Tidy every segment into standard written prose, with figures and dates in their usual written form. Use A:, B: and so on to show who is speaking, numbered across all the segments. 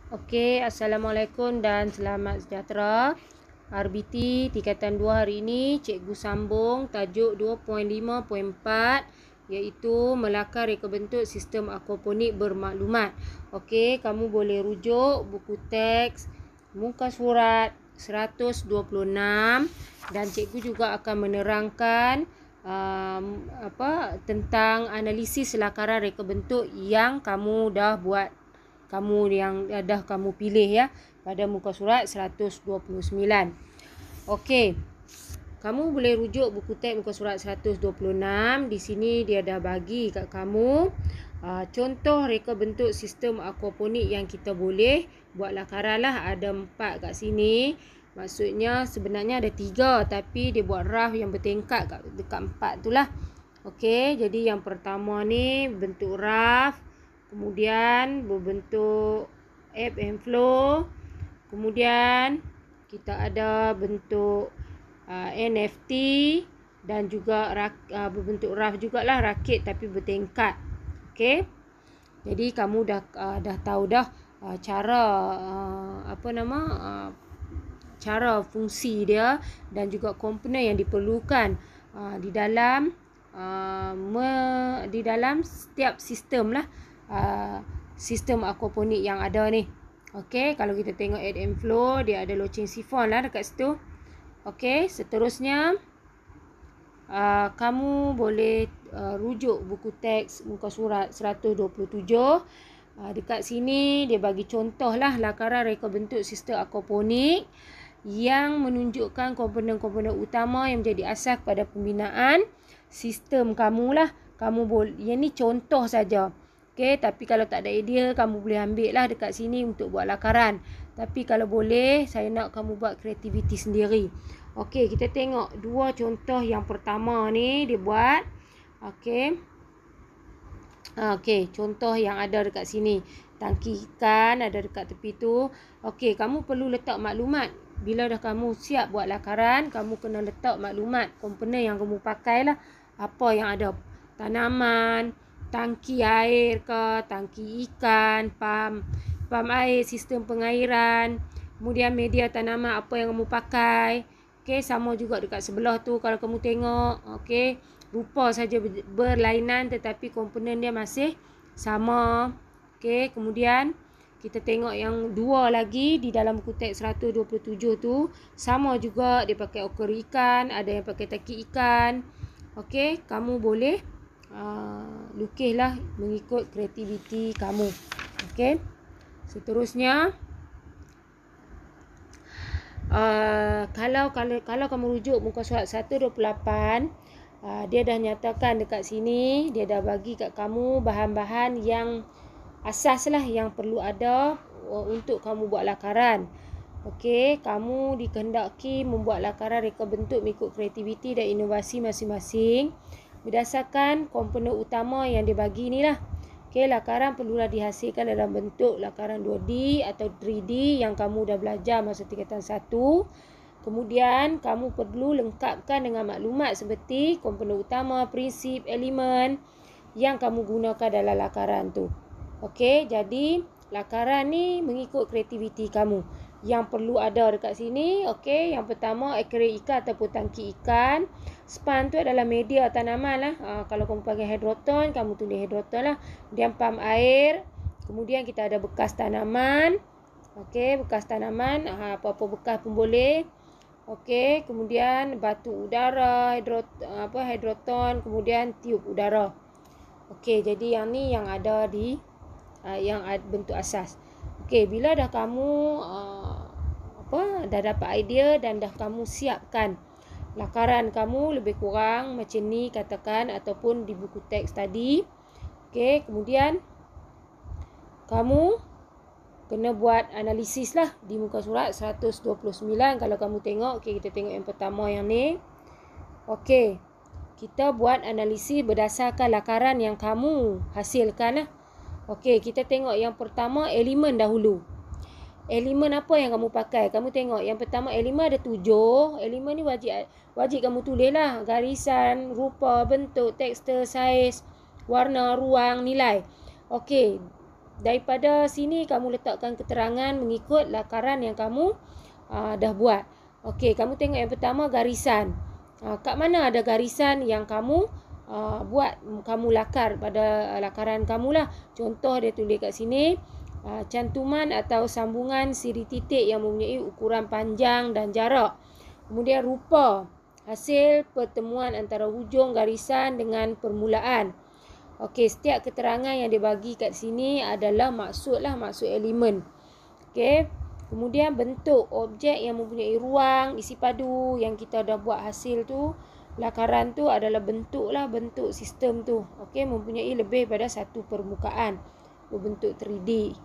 A: Okey, Assalamualaikum dan selamat sejahtera. RBT tingkatan 2 hari ini cikgu sambung tajuk 2.5.4 iaitu melakar reka bentuk sistem aquaponik bermaklumat. Okey, kamu boleh rujuk buku teks muka surat 126 dan cikgu juga akan menerangkan tentang analisis lakaran reka bentuk yang kamu dah buat, kamu yang dah kamu pilih ya pada muka surat 129. Okey. Kamu boleh rujuk buku teks muka surat 126. Di sini dia dah bagi kat kamu contoh reka bentuk sistem aquaponik yang kita boleh buat lakaran lah. Ada 4 kat sini. Maksudnya sebenarnya ada 3 tapi dia buat raf yang bertingkat dekat 4 tu lah. Okey, jadi yang pertama ni bentuk raf, kemudian berbentuk ebb and flow, kemudian kita ada bentuk NFT dan juga berbentuk raf jugalah, rakit tapi bertingkat. Okey, jadi kamu dah tahu dah cara cara fungsi dia dan juga komponen yang diperlukan di dalam setiap sistem lah, sistem aquaponik yang ada ni. Okey, kalau kita tengok ebb and flow, dia ada loceng sifon lah dekat situ. Okey, seterusnya kamu boleh rujuk buku teks muka surat 127. Dekat sini dia bagi contoh lah lakaran reka bentuk sistem aquaponik yang menunjukkan komponen-komponen utama yang menjadi asas pada pembinaan sistem kamu lah. Yang ni contoh saja. Okey, tapi kalau tak ada idea, kamu boleh ambil lah dekat sini untuk buat lakaran. Tapi kalau boleh, saya nak kamu buat kreativiti sendiri. Okey, kita tengok 2 contoh yang pertama ni dia buat. Okey. Okey, contoh yang ada dekat sini. Tangki ikan ada dekat tepi tu. Okey, kamu perlu letak maklumat. Bila dah kamu siap buat lakaran, kamu kena letak maklumat komponen yang kamu pakai lah. Apa yang ada, tanaman, tangki air ke, tangki ikan, pam air, sistem pengairan, kemudian media tanaman apa yang kamu pakai. Okey, sama juga dekat sebelah tu kalau kamu tengok. Okey, rupa saja berlainan tetapi komponen dia masih sama. Okey, kemudian kita tengok yang 2 lagi di dalam buku teks 127 tu. Sama juga dia pakai okor ikan, ada yang pakai tangki ikan. Okey, kamu boleh lukislah mengikut kreativiti kamu. Okey, seterusnya kalau kamu rujuk muka surat 128, dia dah nyatakan dekat sini, dia dah bagi kat kamu bahan-bahan yang asas lah yang perlu ada untuk kamu buat lakaran. Okey, kamu dikehendaki membuat lakaran reka bentuk mengikut kreativiti dan inovasi masing-masing berdasarkan komponen utama yang dibagi ni lah. Okey, lakaran perlulah dihasilkan dalam bentuk lakaran 2D atau 3D yang kamu dah belajar masa tingkatan 1. Kemudian kamu perlu lengkapkan dengan maklumat seperti komponen utama, prinsip, elemen yang kamu gunakan dalam lakaran tu. Okey, jadi lakaran ni mengikut kreativiti kamu. Yang perlu ada dekat sini, okey, yang pertama akuarium ikan ataupun tangki ikan. Span tu adalah media tanaman lah. Kalau kamu pakai hidroton, kamu tulis hidroton lah. Kemudian pam air. Kemudian kita ada bekas tanaman. Okey, bekas tanaman, apa-apa bekas pun boleh. Okey, kemudian batu udara, hidroton, kemudian tiup udara. Okey, jadi yang ni yang ada di yang bentuk asas. Okey, bila dah kamu dah dapat idea dan dah kamu siapkan lakaran kamu lebih kurang macam ni katakan ataupun di buku teks tadi. Okey, kemudian kamu kena buat analisis lah di muka surat 129 kalau kamu tengok. Okey, kita tengok yang pertama yang ni. Okey, kita buat analisis berdasarkan lakaran yang kamu hasilkan lah. Okey, kita tengok yang pertama elemen dahulu. Elemen apa yang kamu pakai? Kamu tengok yang pertama elemen ada 7. Elemen ni wajib kamu tulis lah. Garisan, rupa, bentuk, tekstur, saiz, warna, ruang, nilai. Okey, daripada sini kamu letakkan keterangan mengikut lakaran yang kamu dah buat. Okey, kamu tengok yang pertama garisan. Kat mana ada garisan yang kamu buat, kamu lakar pada lakaran kamu lah. Contoh dia tulis kat sini, cantuman atau sambungan siri titik yang mempunyai ukuran panjang dan jarak. Kemudian rupa, hasil pertemuan antara hujung garisan dengan permulaan. Okey, setiap keterangan yang dibagi kat sini adalah maksud elemen. Okey. Kemudian bentuk objek yang mempunyai ruang isi padu yang kita dah buat hasil tu, lakaran tu adalah bentuk sistem tu. Okey, mempunyai lebih pada satu permukaan berbentuk 3D.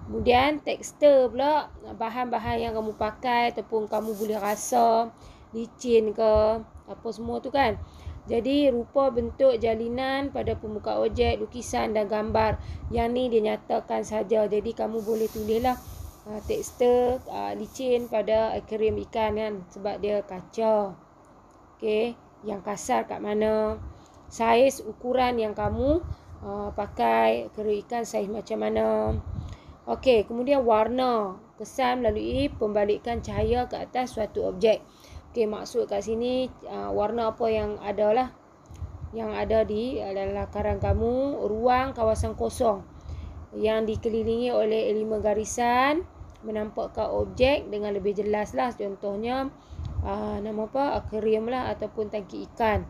A: Kemudian tekstur pula, bahan-bahan yang kamu pakai ataupun kamu boleh rasa licin ke apa semua tu kan. Jadi rupa bentuk jalinan pada permukaan objek, lukisan dan gambar. Yang ni dia nyatakan saja. Jadi kamu boleh tulislah tekstur licin pada akuarium ikan kan, sebab dia kaca. Okey, yang kasar kat mana? Saiz ukuran yang kamu pakai akuarium ikan saiz macam mana? Okey, kemudian warna, kesan melalui pembalikan cahaya ke atas suatu objek. Okey, maksud kat sini warna apa yang ada lah, yang ada di lakaran kamu. Ruang kawasan kosong yang dikelilingi oleh elemen garisan menampakkan objek dengan lebih jelas lah. Contohnya nama apa, akuarium lah ataupun tangki ikan.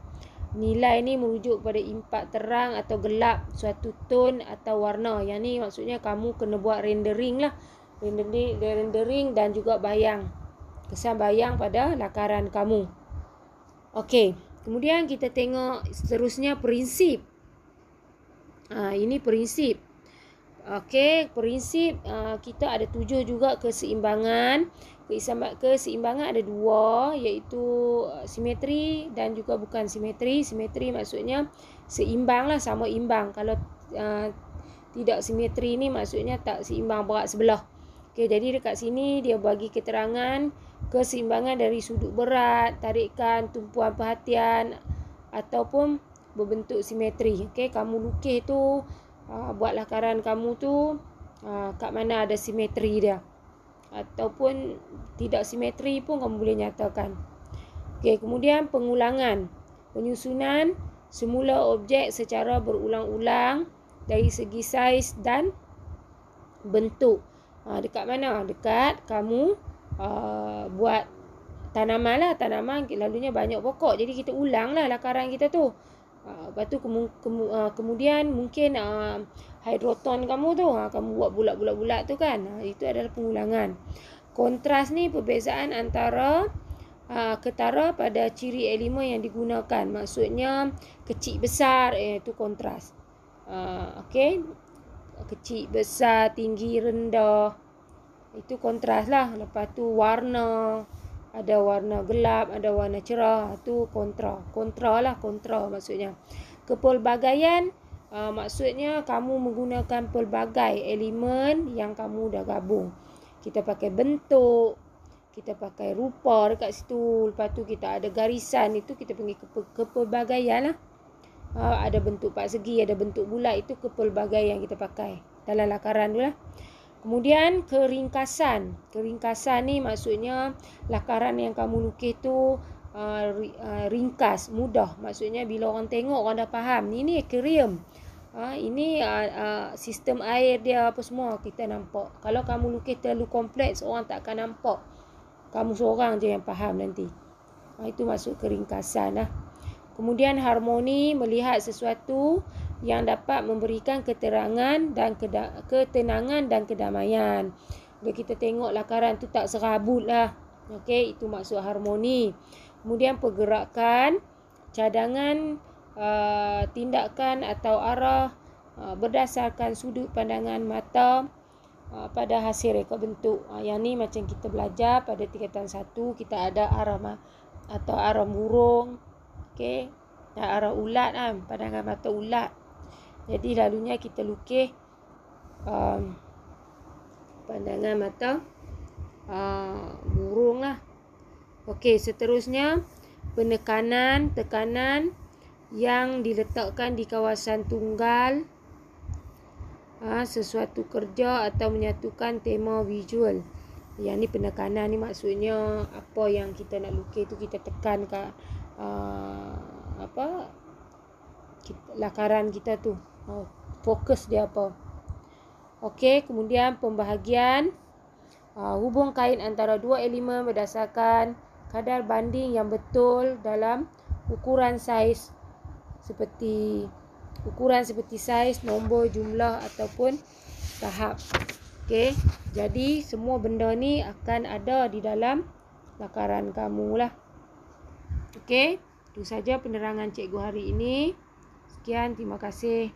A: Nilai ni merujuk pada impak terang atau gelap suatu tone atau warna. Yang ni maksudnya kamu kena buat rendering lah, rendering dan juga bayang, kesan bayang pada lakaran kamu. Okey, kemudian kita tengok seterusnya prinsip. Ini prinsip. Okey, prinsip kita ada 7 juga keseimbangan. Keseimbangan ada 2, iaitu simetri dan juga bukan simetri. Simetri maksudnya seimbang lah, sama imbang. Kalau tidak simetri ni maksudnya tak seimbang berat sebelah. Okey, jadi dekat sini dia bagi keterangan keseimbangan dari sudut berat, tarikan, tumpuan perhatian ataupun berbentuk simetri. Okey, kamu lukis tu, buat lakaran kamu tu, kat mana ada simetri dia. Ataupun tidak simetri pun kamu boleh nyatakan. Okey, kemudian pengulangan. Penyusunan semula objek secara berulang-ulang dari segi saiz dan bentuk. Dekat mana? Dekat kamu buat tanaman lah. Tanaman lalunya banyak pokok. Jadi kita ulang lah lakaran kita tu. Lepas tu kemudian mungkin hidroton kamu tu, kamu buat bulat-bulat tu kan. Itu adalah pengulangan. Kontras ni perbezaan antara ketara pada ciri elemen yang digunakan. Maksudnya kecil besar, itu kontras. Okey. Kecil besar, tinggi rendah, itu kontras lah. Lepas tu warna, ada warna gelap, ada warna cerah, itu kontra maksudnya. Kepelbagaian maksudnya kamu menggunakan pelbagai elemen yang kamu dah gabung. Kita pakai bentuk, kita pakai rupa dekat situ. Lepas tu kita ada garisan, itu kita panggil kepelbagaian lah. Ada bentuk persegi, ada bentuk bulat, itu kepelbagaian kita pakai dalam lakaran tu lah. Kemudian keringkasan. Keringkasan ni maksudnya lakaran yang kamu lukis tu ringkas, mudah. Maksudnya bila orang tengok orang dah faham. Ini akuarium. Ini sistem air dia apa semua kita nampak. Kalau kamu lukis terlalu kompleks, orang tak akan nampak. Kamu seorang je yang faham nanti. Itu maksud keringkasan lah. Kemudian harmoni, melihat sesuatu yang dapat memberikan keterangan dan ketenangan dan kedamaian. Bila kita tengok lakaran tu tak serabut lah. Okey, itu maksud harmoni. Kemudian pergerakan, cadangan, tindakan atau arah berdasarkan sudut pandangan mata pada hasil reka bentuk. Yang ni macam kita belajar pada tingkatan 1, kita ada arah atau arah burung. Okey, arah ulat kan, pandangan mata ulat. Jadi lalunya kita lukis pandangan mata burung lah. Okey, seterusnya penekanan, tekanan yang diletakkan di kawasan tunggal sesuatu kerja atau menyatukan tema visual. Yang ni penekanan ni maksudnya apa yang kita nak lukis tu kita tekan kat lakaran kita tu. Fokus dia apa. Okey, kemudian pembahagian. Hubung kain antara dua elemen berdasarkan kadar banding yang betul dalam ukuran seperti saiz, nombor, jumlah ataupun tahap. Okey, jadi semua benda ni akan ada di dalam lakaran kamu lah. Okey, itu saja penerangan cikgu hari ini. Sekian, terima kasih.